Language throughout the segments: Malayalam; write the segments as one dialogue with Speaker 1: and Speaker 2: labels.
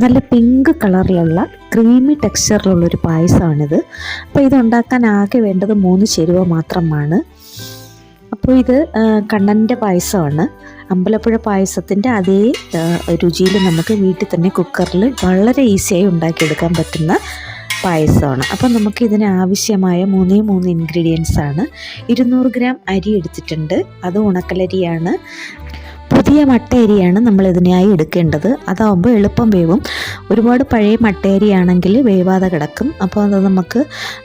Speaker 1: നല്ല പിങ്ക് കളറിലുള്ള ക്രീമി ടെക്സ്ചറിലുള്ളൊരു പായസമാണിത്. അപ്പോൾ ഇതുണ്ടാക്കാൻ ആകെ വേണ്ടത് 3 ചേരുവ മാത്രമാണ്. അപ്പോൾ ഇത് കണ്ണൻ്റെ പായസമാണ്. അമ്പലപ്പുഴ പായസത്തിൻ്റെ അതേ രുചിയിൽ നമുക്ക് വീട്ടിൽ തന്നെ കുക്കറിൽ വളരെ ഈസിയായി ഉണ്ടാക്കിയെടുക്കാൻ പറ്റുന്ന പായസമാണ്. അപ്പം നമുക്ക് ഇതിന് ആവശ്യമായ 3 ഇൻഗ്രീഡിയൻസ് ആണ്. 200 ഗ്രാം അരി എടുത്തിട്ടുണ്ട്. അത് ഉണക്കലരിയാണ്. പുതിയ മട്ടയരിയാണ് നമ്മൾ ഇതിനായി എടുക്കേണ്ടത്. അതാവുമ്പോൾ എളുപ്പം വേവും. ഒരുപാട് പഴയ മട്ടയരിയാണെങ്കിൽ വേവാതെ കിടക്കും. അപ്പോൾ അത് നമുക്ക്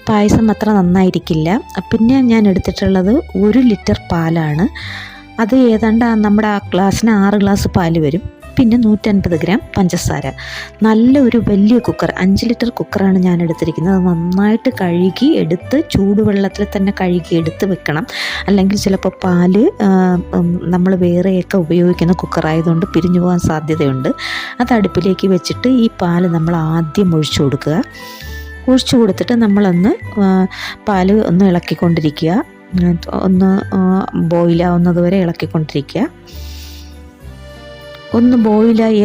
Speaker 1: പായസം അത്ര നന്നായിരിക്കില്ല. പിന്നെ ഞാൻ എടുത്തിട്ടുള്ളത് 1 ലിറ്റർ പാലാണ്. അത് ഏതാണ്ട് നമ്മുടെ ആ ഗ്ലാസ്സിന് 6 ഗ്ലാസ് പാല് വരും. പിന്നെ 150 ഗ്രാം പഞ്ചസാര. നല്ലൊരു വലിയ കുക്കർ, 5 ലിറ്റർ കുക്കറാണ് ഞാൻ എടുത്തിരിക്കുന്നത്. അത് നന്നായിട്ട് കഴുകി എടുത്ത് ചൂടുവെള്ളത്തിൽ തന്നെ കഴുകി എടുത്ത് വെക്കണം. അല്ലെങ്കിൽ ചിലപ്പോൾ പാല് നമ്മൾ വേറെയൊക്കെ ഉപയോഗിക്കുന്ന കുക്കറായതുകൊണ്ട് പിരിഞ്ഞു പോകാൻ സാധ്യതയുണ്ട്. അത് അടുപ്പിലേക്ക് വെച്ചിട്ട് ഈ പാല് നമ്മൾ ആദ്യം ഒഴിച്ചു കൊടുക്കുക. ഒഴിച്ചു കൊടുത്തിട്ട് നമ്മളൊന്ന് പാല് ഒന്ന് ഇളക്കിക്കൊണ്ടിരിക്കുക. ഒന്ന് ബോയിലാവുന്നത് വരെ ഇളക്കിക്കൊണ്ടിരിക്കുക. ഒന്ന്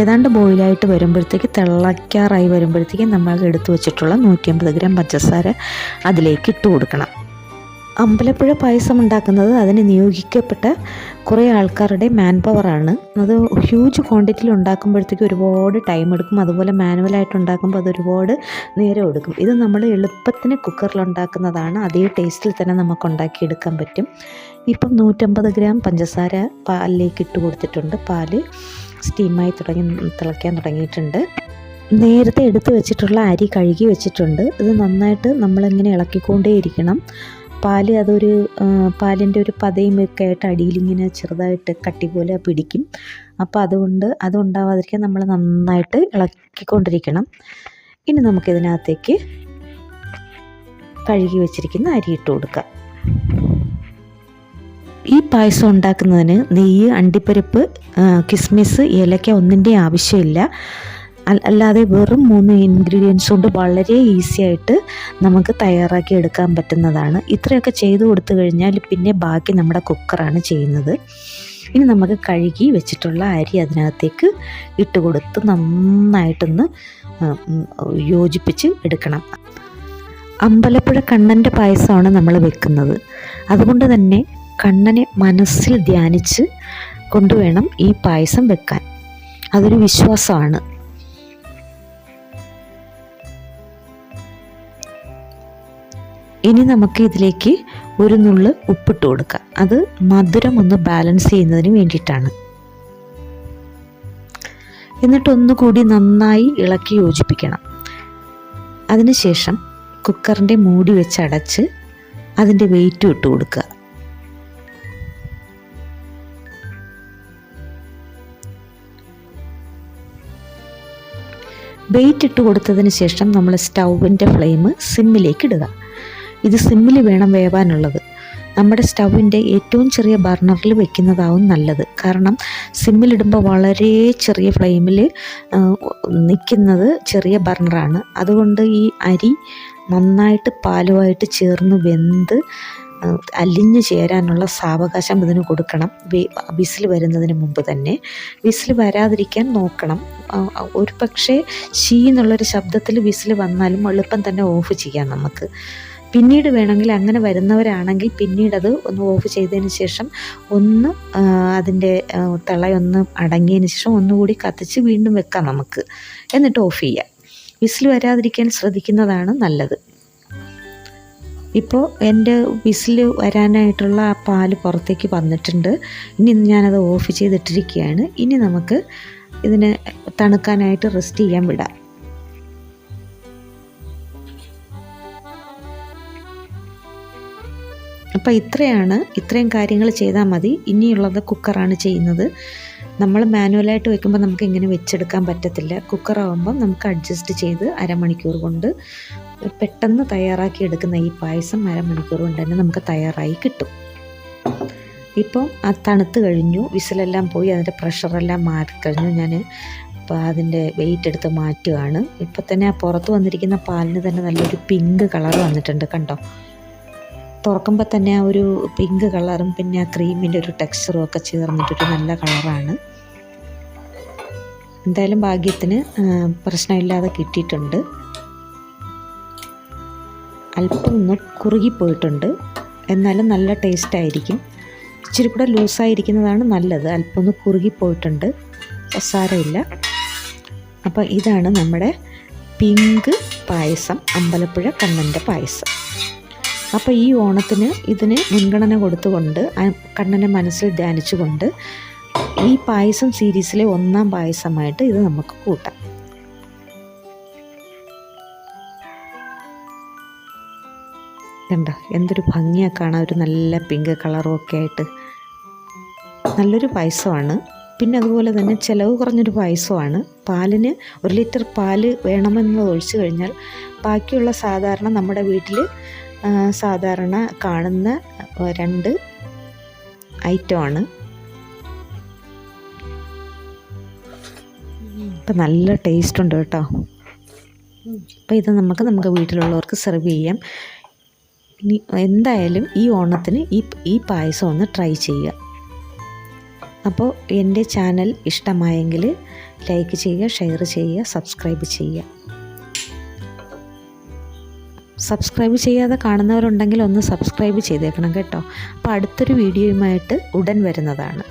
Speaker 1: ഏതാണ്ട് ബോയിലായിട്ട് വരുമ്പോഴത്തേക്ക്, തിളയ്ക്കാറായി വരുമ്പോഴത്തേക്കും നമ്മൾ എടുത്തു വെച്ചിട്ടുള്ള 150 ഗ്രാം പഞ്ചസാര അതിലേക്ക് ഇട്ട് കൊടുക്കണം. അമ്പലപ്പുഴ പായസം ഉണ്ടാക്കുന്നത് അതിന് നിയോഗിക്കപ്പെട്ട കുറേ ആൾക്കാരുടെ മാൻ പവറാണ്. അത് ഹ്യൂജ് ക്വാണ്ടിറ്റിയിൽ ഉണ്ടാക്കുമ്പോഴത്തേക്ക് ഒരുപാട് ടൈം എടുക്കും. അതുപോലെ മാനുവലായിട്ട് ഉണ്ടാക്കുമ്പോൾ അത് ഒരുപാട് നേരം എടുക്കും. ഇത് നമ്മൾ എളുപ്പത്തിന് കുക്കറിൽ ഉണ്ടാക്കുന്നതാണ്. അതേ ടേസ്റ്റിൽ തന്നെ നമുക്ക് ഉണ്ടാക്കിയെടുക്കാൻ പറ്റും. ഇപ്പം 150 ഗ്രാം പഞ്ചസാര പാലിലേക്ക് ഇട്ട് കൊടുത്തിട്ടുണ്ട്. പാല് സ്റ്റീമായി തിളയ്ക്കാൻ തുടങ്ങിയിട്ടുണ്ട്. നേരത്തെ എടുത്ത് വെച്ചിട്ടുള്ള അരി കഴുകി വെച്ചിട്ടുണ്ട്. ഇത് നന്നായിട്ട് നമ്മളിങ്ങനെ ഇളക്കിക്കൊണ്ടേയിരിക്കണം. പാലിൻ്റെ ഒരു പതയുമൊക്കെ ആയിട്ട് അടിയിലിങ്ങനെ ചെറുതായിട്ട് കട്ടി പോലെ പിടിക്കും. അപ്പോൾ അതുകൊണ്ട് അതുണ്ടാവാതിരിക്കാൻ നമ്മൾ നന്നായിട്ട് ഇളക്കിക്കൊണ്ടിരിക്കണം. ഇനി നമുക്കിതിനകത്തേക്ക് കഴുകി വെച്ചിരിക്കുന്ന അരി ഇട്ട് കൊടുക്കാം. ഈ പായസം ഉണ്ടാക്കുന്നതിന് നെയ്യ്, അണ്ടിപ്പരിപ്പ്, കിസ്മിസ്, ഏലക്ക ഒന്നിൻ്റെയും ആവശ്യമില്ല. അല്ലാതെ വെറും 3 ഇൻഗ്രീഡിയൻസ് കൊണ്ട് വളരെ ഈസി ആയിട്ട് നമുക്ക് തയ്യാറാക്കി എടുക്കാൻ പറ്റുന്നതാണ്. ഇത്രയൊക്കെ ചെയ്തു കൊടുത്തു കഴിഞ്ഞാൽ പിന്നെ ബാക്കി നമ്മുടെ കുക്കറാണ് ചെയ്യുന്നത്. ഇനി നമുക്ക് കഴുകി വെച്ചിട്ടുള്ള അരി അതിനകത്തേക്ക് ഇട്ട് കൊടുത്ത് നന്നായിട്ടൊന്ന് യോജിപ്പിച്ച് എടുക്കണം. അമ്പലപ്പുഴ കണ്ണൻ്റെ പായസമാണ് നമ്മൾ വെക്കുന്നത്. അതുകൊണ്ട് തന്നെ കണ്ണനെ മനസ്സിൽ ധ്യാനിച്ച് കൊണ്ടുവേണം ഈ പായസം വെക്കാൻ. അതൊരു വിശ്വാസമാണ്. ഇനി നമുക്ക് ഇതിലേക്ക് ഒരു നുള്ള് ഉപ്പിട്ട് കൊടുക്കാം. അത് മധുരം ഒന്ന് ബാലൻസ് ചെയ്യുന്നതിന് വേണ്ടിയിട്ടാണ്. എന്നിട്ട് ഒന്നുകൂടി നന്നായി ഇളക്കി യോജിപ്പിക്കണം. അതിനുശേഷം കുക്കറിൻ്റെ മൂടി വെച്ച് അടച്ച് അതിൻ്റെ വെയിറ്റും ഇട്ട് കൊടുക്കുക. വെയിറ്റ് ഇട്ട് കൊടുത്തതിന് ശേഷം നമ്മൾ സ്റ്റൗവിൻ്റെ ഫ്ലെയിം സിമ്മിലേക്ക് ഇടുക. ഇത് സിമ്മിൽ വേണം വേവാനുള്ളത്. നമ്മുടെ സ്റ്റൗവിൻ്റെ ഏറ്റവും ചെറിയ ബർണറിൽ വെക്കുന്നതാവും നല്ലത്. കാരണം സിമ്മിലിടുമ്പോൾ വളരെ ചെറിയ ഫ്ലെയിമിൽ നിൽക്കുന്നത് ചെറിയ ബർണറാണ്. അതുകൊണ്ട് ഈ അരി നന്നായിട്ട് പാലുമായിട്ട് ചേർന്ന് വെന്ത് അലിഞ്ഞു ചേരാനുള്ള സാവകാശം ഇതിന് കൊടുക്കണം. വിസിൽ വരുന്നതിന് മുമ്പ് തന്നെ. വിസിൽ വരാതിരിക്കാൻ നോക്കണം. ഒരു പക്ഷേ എന്നുള്ളൊരു ശബ്ദത്തിൽ വിസിൽ വന്നാലും എളുപ്പം തന്നെ ഓഫ് ചെയ്യാം നമുക്ക്. പിന്നീട് വേണമെങ്കിൽ അങ്ങനെ വരുന്നവരാണെങ്കിൽ പിന്നീടത് ഒന്ന് ഓഫ് ചെയ്തതിന് ശേഷം ഒന്ന് അതിൻ്റെ തിളയൊന്ന് അടങ്ങിയതിന് ശേഷം ഒന്നുകൂടി കത്തിച്ച് വീണ്ടും വെക്കാം നമുക്ക്. എന്നിട്ട് ഓഫ് ചെയ്യാം. വിസിൽ വരാതിരിക്കാൻ ശ്രദ്ധിക്കുന്നതാണ് നല്ലത്. ഇപ്പോൾ എൻ്റെ വിസിൽ വരാനായിട്ടുള്ള ആ പാല് പുറത്തേക്ക് വന്നിട്ടുണ്ട്. ഇനി ഞാനത് ഓഫ് ചെയ്തിട്ടിരിക്കുകയാണ്. ഇനി നമുക്ക് ഇതിനെ തണുക്കാനായിട്ട് റെസ്റ്റ് ചെയ്യാൻ വിടാം. അപ്പോൾ ഇത്രയും കാര്യങ്ങൾ ചെയ്താൽ മതി. ഇനിയുള്ളത് കുക്കറാണ് ചെയ്യുന്നത്. നമ്മൾ മാനുവലായിട്ട് വെക്കുമ്പോൾ നമുക്ക് ഇങ്ങനെ വെച്ചെടുക്കാൻ പറ്റത്തില്ല. കുക്കറാകുമ്പം നമുക്ക് അഡ്ജസ്റ്റ് ചെയ്ത് അരമണിക്കൂർ കൊണ്ട് പെട്ടെന്ന് തയ്യാറാക്കി എടുക്കുന്ന ഈ പായസം അരമണിക്കൂർ കൊണ്ട് തന്നെ നമുക്ക് തയ്യാറായി കിട്ടും. ഇപ്പം അത് തണുത്ത് കഴിഞ്ഞു. വിസിലെല്ലാം പോയി അതിൻ്റെ പ്രഷറെല്ലാം മാറിക്കഴിഞ്ഞു. ഞാൻ അപ്പോൾ അതിൻ്റെ വെയിറ്റ് എടുത്ത് മാറ്റുകയാണ്. ഇപ്പം തന്നെ ആ പുറത്ത് വന്നിരിക്കുന്ന പാലിന് തന്നെ നല്ലൊരു പിങ്ക് കളർ വന്നിട്ടുണ്ട്. കണ്ടോ? തുറക്കുമ്പോൾ തന്നെ ആ ഒരു പിങ്ക് കളറും പിന്നെ ആ ക്രീമിൻ്റെ ഒരു ടെക്സ്ചറും ഒക്കെ ചേർന്നിട്ടൊരു നല്ല കളറാണ്. എന്തായാലും ഭാഗ്യത്തിന് പ്രശ്നമില്ലാതെ കിട്ടിയിട്ടുണ്ട്. അല്പം ഒന്ന് കുറുകിപ്പോയിട്ടുണ്ട്, എന്നാലും നല്ല ടേസ്റ്റ് ആയിരിക്കും. ഇച്ചിരി കൂടെ ലൂസായിരിക്കുന്നതാണ് നല്ലത്. അല്പം ഒന്ന് കുറുകിപ്പോയിട്ടുണ്ട്, സാരമില്ല. അപ്പോൾ ഇതാണ് നമ്മുടെ പിങ്ക് പായസം, അമ്പലപ്പുഴ കണ്ണൻ്റെ പായസം. അപ്പോൾ ഈ ഓണത്തിന് ഇതിന് മുൻഗണന കൊടുത്തുകൊണ്ട് കണ്ണനെ മനസ്സിൽ ധ്യാനിച്ചുകൊണ്ട് ഈ പായസം സീരീസിലെ 1ാം പായസമായിട്ട് ഇത് നമുക്ക് കൂട്ടാം. കണ്ടോ എന്തൊരു ഭംഗിയാണ് കാണാൻ, ഒരു നല്ല പിങ്ക് കളറും ഒക്കെ ആയിട്ട് നല്ലൊരു പായസമാണ്. പിന്നെ അതുപോലെ തന്നെ ചിലവ് കുറഞ്ഞൊരു പായസമാണ്. പാലിന് 1 ലിറ്റർ പാല് വേണമെന്നത് ഒഴിച്ചു കഴിഞ്ഞാൽ ബാക്കിയുള്ള സാധാരണ നമ്മുടെ വീട്ടിൽ സാധാരണ കാണുന്ന 2 ഐറ്റമാണ്. ഇപ്പം നല്ല ടേസ്റ്റ് ഉണ്ട് കേട്ടോ. അപ്പോൾ ഇത് നമുക്ക് വീട്ടിലുള്ളവർക്ക് സെർവ് ചെയ്യാം. ഇനി എന്തായാലും ഈ ഓണത്തിന് ഈ പായസം ഒന്ന് ട്രൈ ചെയ്യുക. അപ്പോൾ എൻ്റെ ചാനൽ ഇഷ്ടമായെങ്കിൽ ലൈക്ക് ചെയ്യുക, ഷെയർ ചെയ്യുക, സബ്സ്ക്രൈബ് ചെയ്യുക. സബ്സ്ക്രൈബ് ചെയ്യാതെ കാണുന്നവരുണ്ടെങ്കിൽ ഒന്ന് സബ്സ്ക്രൈബ് ചെയ്തേക്കണം കേട്ടോ. അപ്പോൾ അടുത്തൊരു വീഡിയോയുമായിട്ട് ഉടൻ വരുന്നതാണ്.